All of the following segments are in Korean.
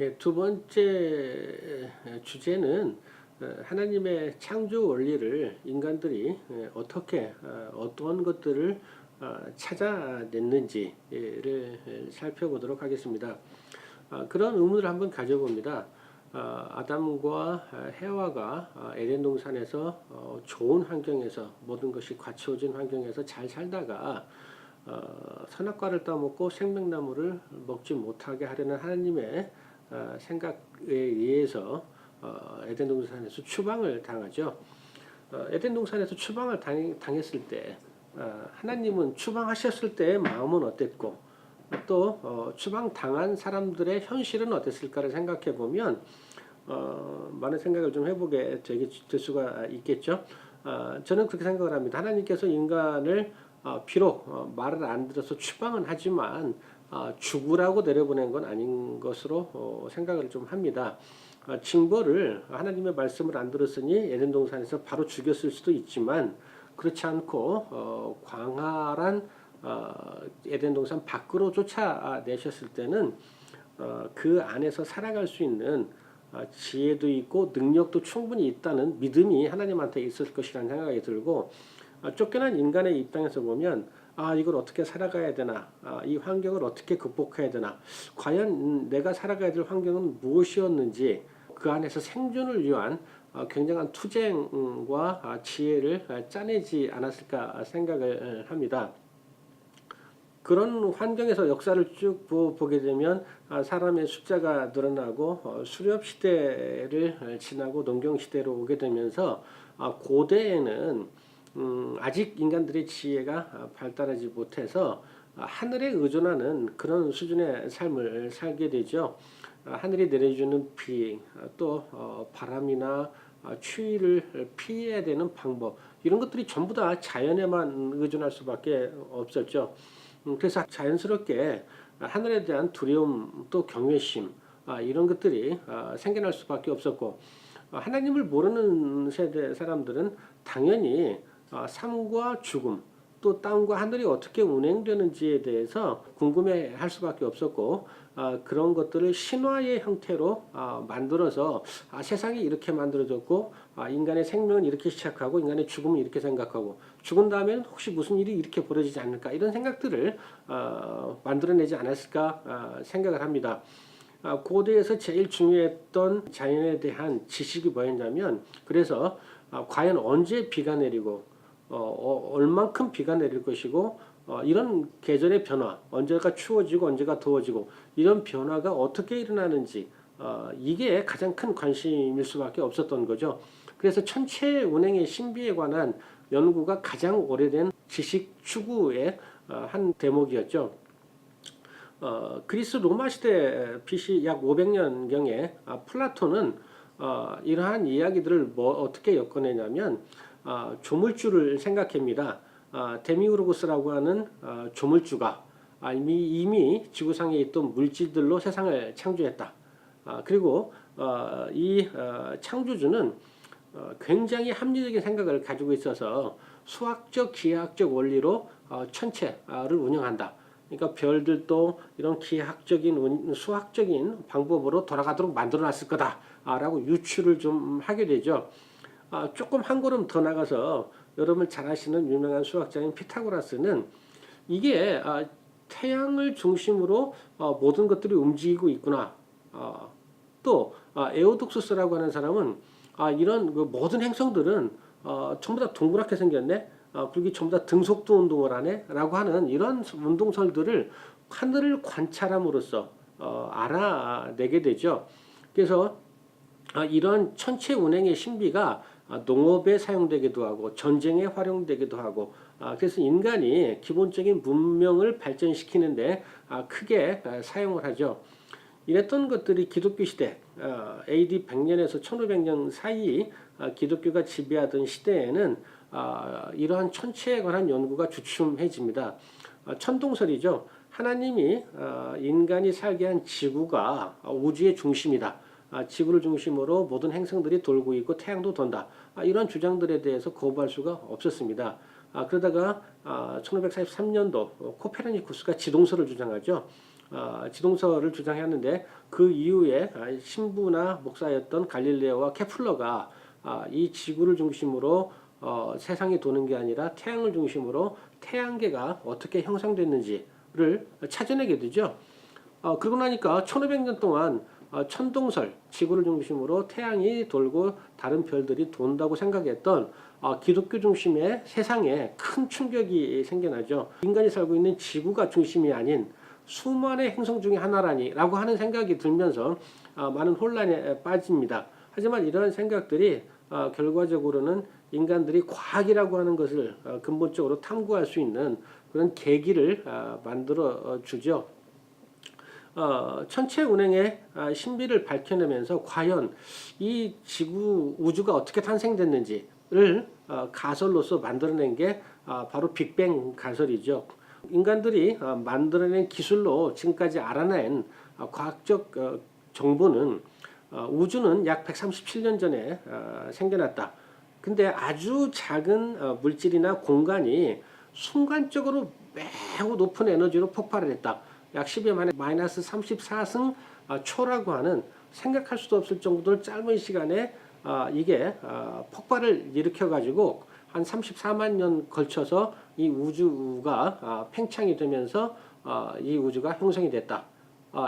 예, 두 번째 주제는 하나님의 창조 원리를 인간들이 어떻게 어떤 것들을 찾아냈는지를 살펴보도록 하겠습니다. 그런 의문을 한번 가져봅니다. 아담과 해와가 에덴 동산에서 좋은 환경에서 모든 것이 갖추어진 환경에서 잘 살다가 선악과를 따먹고 생명나무를 먹지 못하게 하려는 하나님의 생각에 의해서 에덴 동산에서 추방을 당하죠. 에덴 동산에서 추방을 당했을 때 하나님은 추방하셨을 때의 마음은 어땠고 또 추방 당한 사람들의 현실은 어땠을까를 생각해 보면 많은 생각을 좀 해보게 될 수가 있겠죠. 저는 그렇게 생각을 합니다. 하나님께서 인간을 비록 말을 안 들어서 추방은 하지만 죽으라고 내려보낸 건 아닌 것으로 생각을 좀 합니다. 징벌을 하나님의 말씀을 안 들었으니 에덴 동산에서 바로 죽였을 수도 있지만 그렇지 않고 광활한 에덴 동산 밖으로 쫓아내셨을 때는 그 안에서 살아갈 수 있는 지혜도 있고 능력도 충분히 있다는 믿음이 하나님한테 있을 것이라는 생각이 들고 쫓겨난 인간의 입장에서 보면 이걸 어떻게 살아가야 되나, 이 환경을 어떻게 극복해야 되나, 과연 내가 살아가야 될 환경은 무엇이었는지 그 안에서 생존을 위한 굉장한 투쟁과 지혜를 짜내지 않았을까 생각을 합니다. 그런 환경에서 역사를 쭉 보게 되면 사람의 숫자가 늘어나고 수렵 시대를 지나고 농경 시대로 오게 되면서 고대에는 아직 인간들의 지혜가 발달하지 못해서 하늘에 의존하는 그런 수준의 삶을 살게 되죠. 하늘이 내려주는 비, 또 바람이나 추위를 피해야 되는 방법, 이런 것들이 전부 다 자연에만 의존할 수밖에 없었죠. 그래서 자연스럽게 하늘에 대한 두려움 또 경외심 이런 것들이 생겨날 수밖에 없었고, 하나님을 모르는 세대 사람들은 당연히 삶과 죽음 또 땅과 하늘이 어떻게 운행되는지에 대해서 궁금해할 수밖에 없었고, 그런 것들을 신화의 형태로 만들어서 세상이 이렇게 만들어졌고 인간의 생명은 이렇게 시작하고 인간의 죽음은 이렇게 생각하고 죽은 다음에는 혹시 무슨 일이 이렇게 벌어지지 않을까, 이런 생각들을 만들어내지 않았을까 생각을 합니다. 고대에서 제일 중요했던 자연에 대한 지식이 뭐였냐면, 그래서 과연 언제 비가 내리고 얼만큼 비가 내릴 것이고 이런 계절의 변화, 언제가 추워지고 언제가 더워지고 이런 변화가 어떻게 일어나는지 이게 가장 큰 관심일 수밖에 없었던 거죠. 그래서 천체 운행의 신비에 관한 연구가 가장 오래된 지식 추구의 한 대목이었죠. 그리스 로마 시대 BC 약 500년경에 플라톤은 이러한 이야기들을 어떻게 엮어내냐면 조물주를 생각합니다. 데미우르고스라고 하는 조물주가 이미 지구상에 있던 물질들로 세상을 창조했다. 그리고 이 창조주는 굉장히 합리적인 생각을 가지고 있어서 수학적 기하학적 원리로 천체를 운영한다. 그러니까 별들도 이런 기하학적인 수학적인 방법으로 돌아가도록 만들어놨을 거다라고 유추를 좀 하게 되죠. 조금 한 걸음 더 나가서 여러분 잘 아시는 유명한 수학자인 피타고라스는 이게 태양을 중심으로 모든 것들이 움직이고 있구나. 또 에오독수스라고 하는 사람은 이런 그 모든 행성들은 전부 다 동그랗게 생겼네. 그게 전부 다 등속도 운동을 하네 라고 하는 이런 운동설들을 하늘을 관찰함으로써 알아내게 되죠. 그래서 이런 천체 운행의 신비가 농업에 사용되기도 하고 전쟁에 활용되기도 하고, 그래서 인간이 기본적인 문명을 발전시키는데 크게 사용을 하죠. 이랬던 것들이 기독교 시대 AD 100년에서 1500년 사이 기독교가 지배하던 시대에는 이러한 천체에 관한 연구가 주춤해집니다. 천동설이죠. 하나님이 인간이 살게 한 지구가 우주의 중심이다. 지구를 중심으로 모든 행성들이 돌고 있고 태양도 돈다. 이런 주장들에 대해서 거부할 수가 없었습니다. 그러다가 1543년도 코페르니쿠스가 지동설을 주장하죠. 지동설을 주장했는데 그 이후에 신부나 목사였던 갈릴레오와 케플러가 이 지구를 중심으로 세상이 도는 게 아니라 태양을 중심으로 태양계가 어떻게 형성됐는지를 찾아내게 되죠. 그러고 나니까 1500년 동안 천동설, 지구를 중심으로 태양이 돌고 다른 별들이 돈다고 생각했던 기독교 중심의 세상에 큰 충격이 생겨나죠. 인간이 살고 있는 지구가 중심이 아닌 수많은 행성 중에 하나라니라고 하는 생각이 들면서 많은 혼란에 빠집니다. 하지만 이러한 생각들이 결과적으로는 인간들이 과학이라고 하는 것을 근본적으로 탐구할 수 있는 그런 계기를 만들어 주죠. 천체 운행의 신비를 밝혀내면서 과연 이 지구 우주가 어떻게 탄생됐는지를 가설로서 만들어낸 게 바로 빅뱅 가설이죠. 인간들이 만들어낸 기술로 지금까지 알아낸 과학적 정보는 우주는 약 137년 전에 생겨났다. 근데 아주 작은 물질이나 공간이 순간적으로 매우 높은 에너지로 폭발을 했다. 약 10의 마이너스 34승 초라고 하는 생각할 수도 없을 정도로 짧은 시간에 이게 폭발을 일으켜가지고 한 34만 년 걸쳐서 이 우주가 팽창이 되면서 이 우주가 형성이 됐다.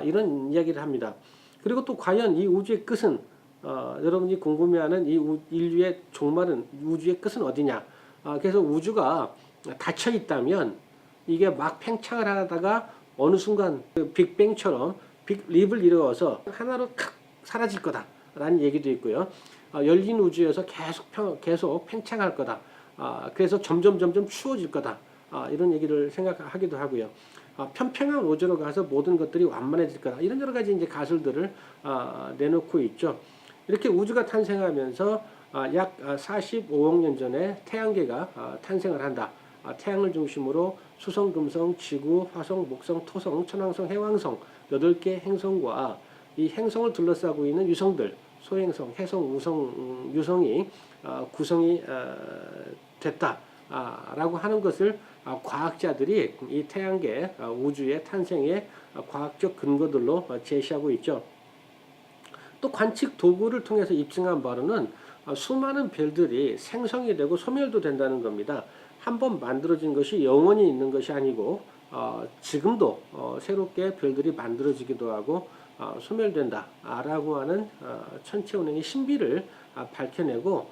이런 이야기를 합니다. 그리고 또 과연 이 우주의 끝은 여러분이 궁금해하는 이 인류의 종말은 우주의 끝은 어디냐? 그래서 우주가 닫혀 있다면 이게 막 팽창을 하다가 어느 순간 그 빅뱅처럼 빅립을 이루어서 하나로 탁 사라질 거다라는 얘기도 있고요. 열린 우주에서 계속 팽창할 거다. 그래서 점점 추워질 거다. 이런 얘기를 생각하기도 하고요. 평평한 우주로 가서 모든 것들이 완만해질 거다. 이런 여러 가지 이제 가설들을 내놓고 있죠. 이렇게 우주가 탄생하면서 약 45억 년 전에 태양계가 탄생을 한다. 태양을 중심으로 수성, 금성, 지구, 화성, 목성, 토성, 천왕성, 해왕성 8개 행성과 이 행성을 둘러싸고 있는 유성들, 소행성, 해성, 우성, 유성이 구성이 됐다라고 하는 것을 과학자들이 이 태양계 우주의 탄생의 과학적 근거들로 제시하고 있죠. 또 관측 도구를 통해서 입증한 바로는 수많은 별들이 생성이 되고 소멸도 된다는 겁니다. 한번 만들어진 것이 영원히 있는 것이 아니고 지금도 새롭게 별들이 만들어지기도 하고 소멸된다라고 하는 천체 운행의 신비를 밝혀내고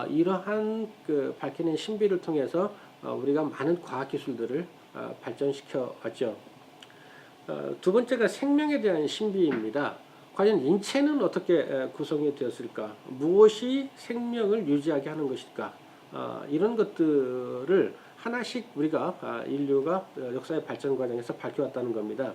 이러한 그 밝혀낸 신비를 통해서 우리가 많은 과학 기술들을 발전시켜 왔죠. 두 번째가 생명에 대한 신비입니다. 과연 인체는 어떻게 구성이 되었을까? 무엇이 생명을 유지하게 하는 것일까? 이런 것들을 하나씩 우리가 인류가 역사의 발전 과정에서 밝혀왔다는 겁니다.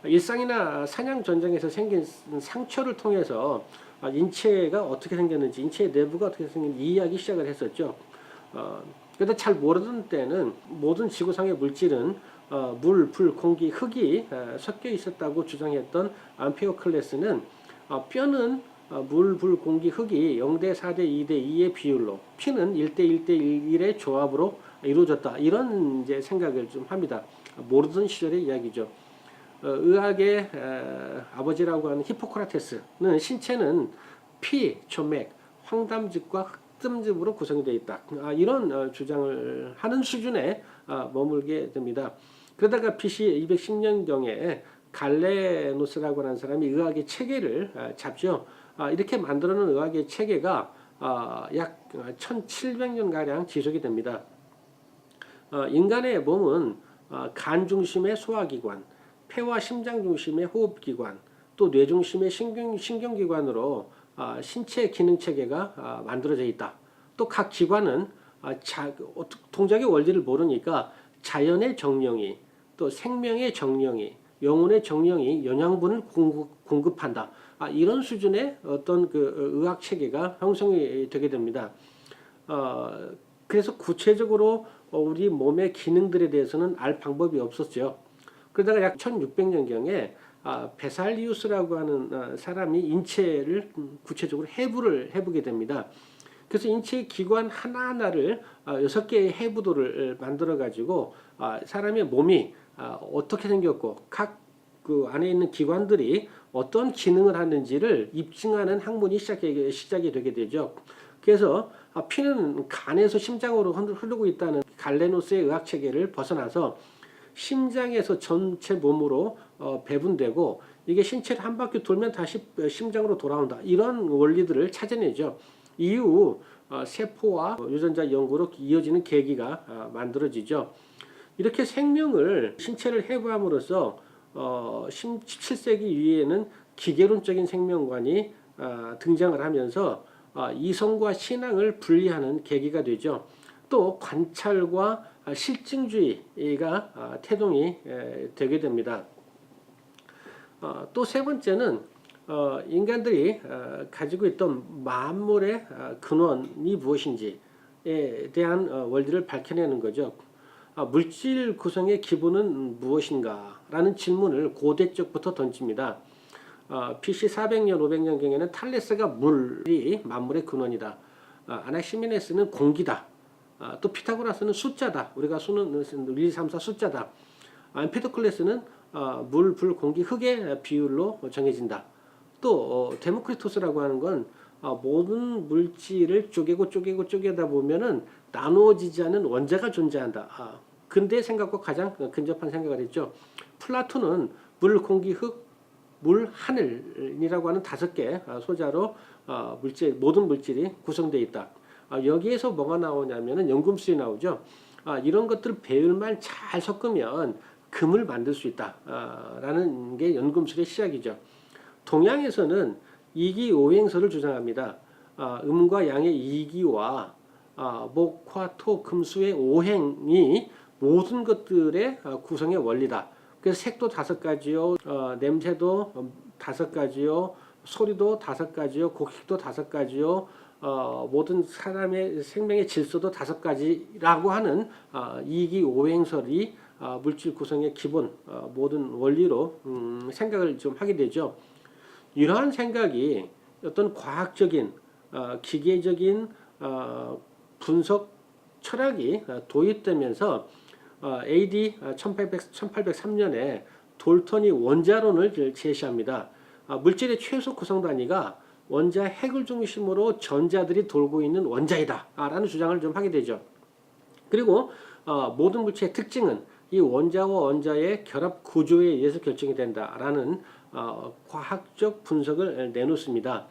일상이나 사냥 전쟁에서 생긴 상처를 통해서 인체가 어떻게 생겼는지, 인체의 내부가 어떻게 생겼는지 이해하기 시작을 했었죠. 그런데 잘 모르던 때는 모든 지구상의 물질은 물, 불, 공기, 흙이 섞여 있었다고 주장했던 암피오클레스는 뼈는 물, 불, 공기, 흙이 0대 4대 2대 2의 비율로, 피는 1대 1대 1의 조합으로 이루어졌다. 이런 이제 생각을 좀 합니다. 모르던 시절의 이야기죠. 의학의 아버지라고 하는 히포크라테스는 신체는 피, 조맥, 황담즙과 흑담즙으로 구성이 되어 있다. 이런 주장을 하는 수준에 머물게 됩니다. 그러다가 BC 210년경에 갈레노스라고 하는 사람이 의학의 체계를 잡죠. 이렇게 만들어놓은 의학의 체계가 약 1700년가량 지속이 됩니다. 인간의 몸은 간 중심의 소화기관, 폐와 심장 중심의 호흡기관, 또 뇌 중심의 신경기관으로 신체 기능 체계가 만들어져 있다. 또 각 기관은 동작의 원리를 모르니까 자연의 정령이, 또 생명의 정령이, 영혼의 정령이 영양분을 공급한다. 이런 수준의 어떤 그 의학 체계가 형성이 되게 됩니다. 그래서 구체적으로 우리 몸의 기능들에 대해서는 알 방법이 없었죠. 그러다가 약 1600년경에 베살리우스라고 하는 사람이 인체를 구체적으로 해부게 됩니다. 그래서 인체 기관 하나하나를 6개의 해부도를 만들어 가지고 사람의 몸이 어떻게 생겼고 각 그 안에 있는 기관들이 어떤 기능을 하는지를 입증하는 학문이 시작이 되게 되죠. 그래서 피는 간에서 심장으로 흐르고 있다는 갈레노스의 의학 체계를 벗어나서 심장에서 전체 몸으로 배분되고 이게 신체를 한 바퀴 돌면 다시 심장으로 돌아온다. 이런 원리들을 찾아내죠. 이후 세포와 유전자 연구로 이어지는 계기가 만들어지죠. 이렇게 생명을 신체를 해부함으로써 17세기 이후에는 기계론적인 생명관이 등장을 하면서 이성과 신앙을 분리하는 계기가 되죠. 또 관찰과 실증주의가 태동이 되게 됩니다. 또 세 번째는 인간들이 가지고 있던 만물의 근원이 무엇인지에 대한 원리를 밝혀내는 거죠. 물질 구성의 기본은 무엇인가? 라는 질문을 고대 쪽부터 던집니다. BC 400년, 500년경에는 탈레스가 물이 만물의 근원이다. 아나시메네스는 공기다. 또 피타고라스는 숫자다. 우리가 수는 1, 2, 3, 4 숫자다. 엠피도클레스는 물, 불, 공기, 흙의 비율로 정해진다. 또 데모크리토스라고 하는 건 모든 물질을 쪼개다 보면은 나누어지지 않는 원자가 존재한다. 근대 생각과 가장 근접한 생각을 했죠. 플라톤은 물, 공기, 흙, 물, 하늘이라고 하는 5개 소자로 모든 물질이 구성되어 있다. 여기에서 뭐가 나오냐면은 연금술이 나오죠. 이런 것들 배율만 잘 섞으면 금을 만들 수 있다. 라는 게 연금술의 시작이죠. 동양에서는 이기오행설을 주장합니다. 음과 양의 이기와 목, 화, 토, 금, 수의 오행이 모든 것들의 구성의 원리다. 그래서 색도 5가지요, 냄새도 5가지요, 소리도 5가지요, 곡식도 5가지요, 모든 사람의 생명의 질서도 5가지라고 하는 이기오행설이 물질 구성의 기본 모든 원리로 생각을 좀 하게 되죠. 이러한 생각이 어떤 과학적인 기계적인 분석 철학이 도입되면서 AD 1803년에 돌턴이 원자론을 제시합니다. 물질의 최소 구성 단위가 원자 핵을 중심으로 전자들이 돌고 있는 원자이다 라는 주장을 좀 하게 되죠. 그리고 모든 물체의 특징은 이 원자와 원자의 결합 구조에 의해서 결정이 된다라는 과학적 분석을 내놓습니다.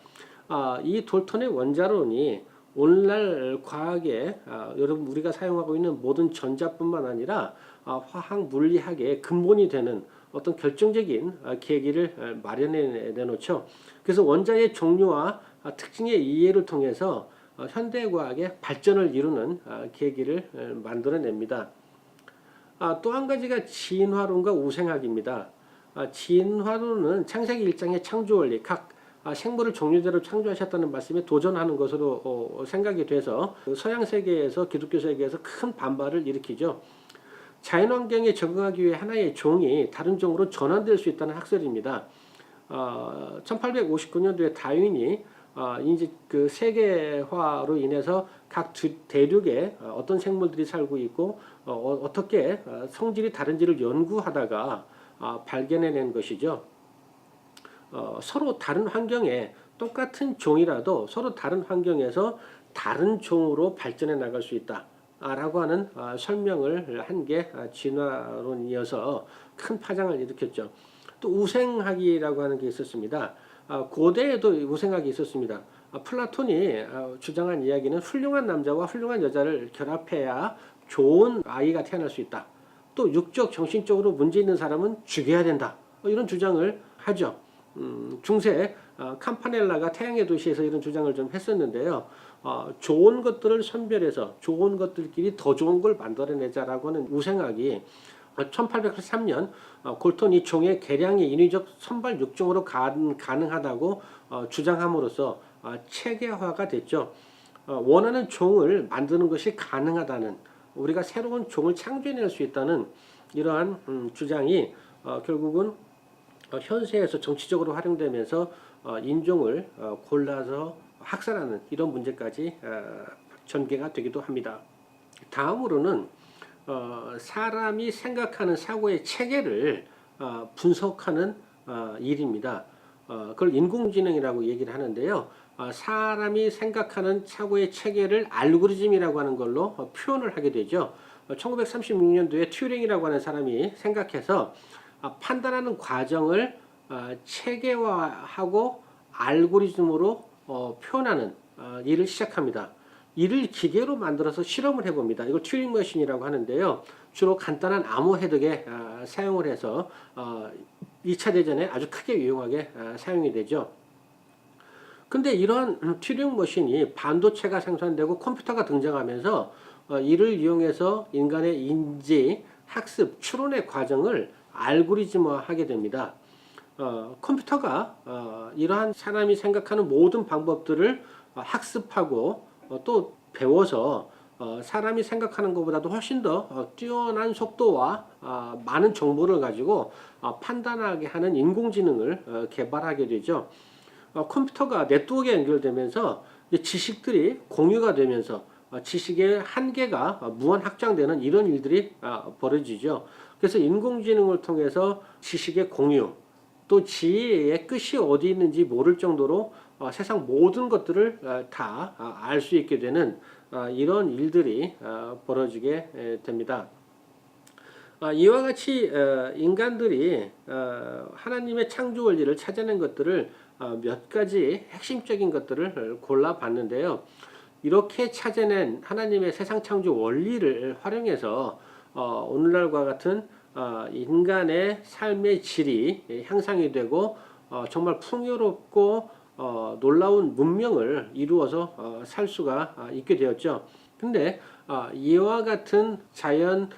이 돌턴의 원자론이 오늘날 과학에 여러분 우리가 사용하고 있는 모든 전자뿐만 아니라 화학 물리학의 근본이 되는 어떤 결정적인 계기를 마련해 내놓죠. 그래서 원자의 종류와 특징의 이해를 통해서 현대과학의 발전을 이루는 계기를 만들어냅니다. 또 한 가지가 진화론과 우생학입니다. 진화론은 창세기 1장의 창조 원리, 각 생물을 종류대로 창조하셨다는 말씀에 도전하는 것으로 생각이 돼서 서양 세계에서 기독교 세계에서 큰 반발을 일으키죠. 자연환경에 적응하기 위해 하나의 종이 다른 종으로 전환될 수 있다는 학설입니다. 1859년도에 다윈이 이제 그 세계화로 인해서 각 대륙에 어떤 생물들이 살고 있고 어떻게 성질이 다른지를 연구하다가 발견해낸 것이죠. 서로 다른 환경에 똑같은 종이라도 서로 다른 환경에서 다른 종으로 발전해 나갈 수 있다 라고 하는 설명을 한 게 진화론이어서 큰 파장을 일으켰죠. 또 우생학이라고 하는 게 있었습니다. 고대에도 우생학이 있었습니다. 플라톤이 주장한 이야기는 훌륭한 남자와 훌륭한 여자를 결합해야 좋은 아이가 태어날 수 있다. 또 육적 정신적으로 문제 있는 사람은 죽여야 된다. 이런 주장을 하죠. 중세 캄파넬라가 태양의 도시에서 이런 주장을 좀 했었는데요. 좋은 것들을 선별해서 좋은 것들끼리 더 좋은 걸 만들어내자라고 하는 우생학이 1803년 골턴이 종의 개량의 인위적 선발 육종으로 가능하다고 주장함으로써 체계화가 됐죠. 원하는 종을 만드는 것이 가능하다는, 우리가 새로운 종을 창조해낼 수 있다는 이러한 주장이 결국은 현세에서 정치적으로 활용되면서 인종을 골라서 학살하는 이런 문제까지 전개가 되기도 합니다. 다음으로는 사람이 생각하는 사고의 체계를 분석하는 일입니다. 그걸 인공지능이라고 얘기를 하는데요. 사람이 생각하는 사고의 체계를 알고리즘이라고 하는 걸로 표현을 하게 되죠. 1936년도에 튜링이라고 하는 사람이 생각해서 판단하는 과정을 체계화하고 알고리즘으로 표현하는 일을 시작합니다. 이를 기계로 만들어서 실험을 해봅니다. 이걸 튜링 머신이라고 하는데요. 주로 간단한 암호 해독에 사용을 해서 2차 대전에 아주 크게 유용하게 사용이 되죠. 근데 이러한 튜링 머신이 반도체가 생산되고 컴퓨터가 등장하면서 이를 이용해서 인간의 인지, 학습, 추론의 과정을 알고리즘화하게 됩니다. 컴퓨터가 이러한 사람이 생각하는 모든 방법들을 학습하고 또 배워서 사람이 생각하는 것보다도 훨씬 더 뛰어난 속도와 많은 정보를 가지고 판단하게 하는 인공지능을 개발하게 되죠. 컴퓨터가 네트워크에 연결되면서 지식들이 공유가 되면서 지식의 한계가 무한 확장되는 이런 일들이 벌어지죠. 그래서 인공지능을 통해서 지식의 공유, 또 지혜의 끝이 어디 있는지 모를 정도로 세상 모든 것들을 다 알 수 있게 되는 이런 일들이 벌어지게 됩니다. 이와 같이 인간들이 하나님의 창조 원리를 찾아낸 것들을 몇 가지 핵심적인 것들을 골라봤는데요. 이렇게 찾아낸 하나님의 세상 창조 원리를 활용해서 오늘날과 같은 인간의 삶의 질이 향상이 되고 정말 풍요롭고 놀라운 문명을 이루어서 살 수가 있게 되었죠. 근데 이와 같은 자연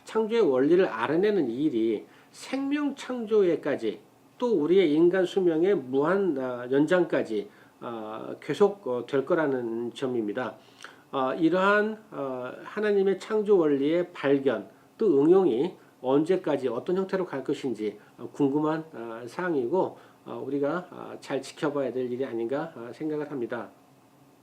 창조의 원리를 알아내는 이 일이 생명 창조에까지 또 우리의 인간 수명의 무한 연장까지 계속 될 거라는 점입니다. 이러한 하나님의 창조 원리의 발견 또 응용이 언제까지 어떤 형태로 갈 것인지 궁금한 사항이고 우리가 잘 지켜봐야 될 일이 아닌가 생각을 합니다.